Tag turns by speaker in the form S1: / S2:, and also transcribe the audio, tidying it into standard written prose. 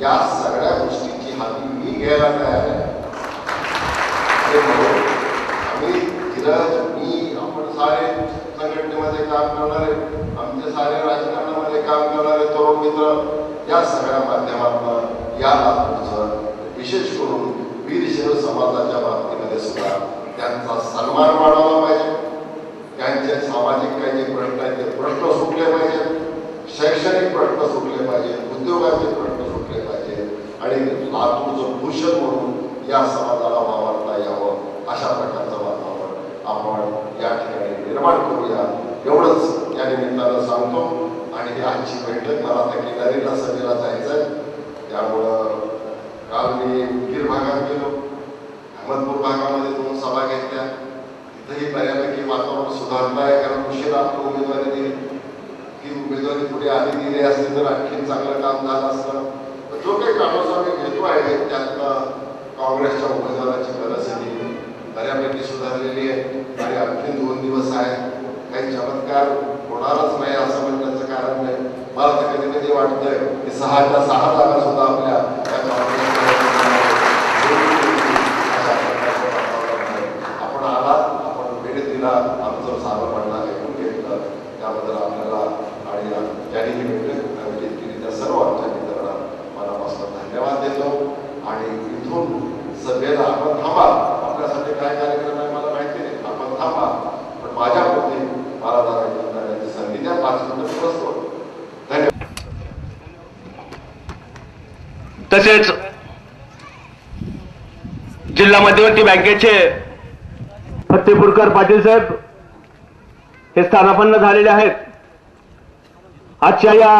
S1: या सगळ्या गोष्टींची हाती मी घ्यायला तयार आहे. आम्ही धीरज, मी, आपण सारे संघटनेमध्ये काम करणारे, आमचे सारे राजकारणामध्ये काम करणारे तरुण मित्र या सगळ्या माध्यमातून या लातूरचं विशेष करून वीरशैव समाजाच्या बाबतीमध्ये सुद्धा त्यांचा सन्मान वाढवला पाहिजे. त्यांचे सामाजिक काही जे प्रश्न आहेत ते प्रश्न सुटले पाहिजेत, शैक्षणिक प्रश्न सुटले पाहिजेत, उद्योगाचे प्रश्न सुटले पाहिजेत आणि लातूरचं भूषण म्हणून या समाजाला वावरता यावं अशा प्रकारचं वातावरण आपण या ठिकाणी निर्माण करूया एवढंच या निमित्तानं सांगतो. आणि ही आजची बैठक मला आता किनारीला सभेला जायचं आहे, त्यामुळं काल मी गिर भागात गेलो, अहमदपूर भागामध्ये 2 सभा घेतल्या. तिथंही बऱ्यापैकी वातावरण सुधारलं आहे, कारण उशिरा आपण उमेदवारी दिली. ही उमेदवारी पुढे आधी दिली असती तर आणखी चांगलं काम झालं असतं. जो काही कामं आम्ही घेतो आहे त्यात काँग्रेसच्या उमेदवाराची परिस्थिती बऱ्यापैकी सुधारलेली आहे आणि आणखी 2 दिवस आहे. काही चमत्कार होणारच नाही असं म्हणण्याचं कारण नाही. मला तर कधी कधी वाटतंय की 6च्या 6 जागा सुद्धा आपल्या आपण आलात, आपण वेळ दिला, आमचं सारं म्हणणं ऐकून घेतलं, त्याबद्दल आपल्याला आणि ज्यांनी ही बैठक आयोजित केली त्या सर्व आमच्या मित्रांना मनापासून धन्यवाद देतो. आणि इथून सभेला आपण थांबा, आपल्यासाठी काय कार्यक्रम आहे मला माहिती नाही, आपण थांबा, पण माझ्या प्रती मला जाण्याची संधी द्या. 5 मिनिटं बसतो. धन्यवाद.
S2: तसेच जिल्हा मध्यवर्ती बँकेचे फत्तेपूरकर पाटील साहेब हे स्थानापन्न झालेले आहेत. आजच्या या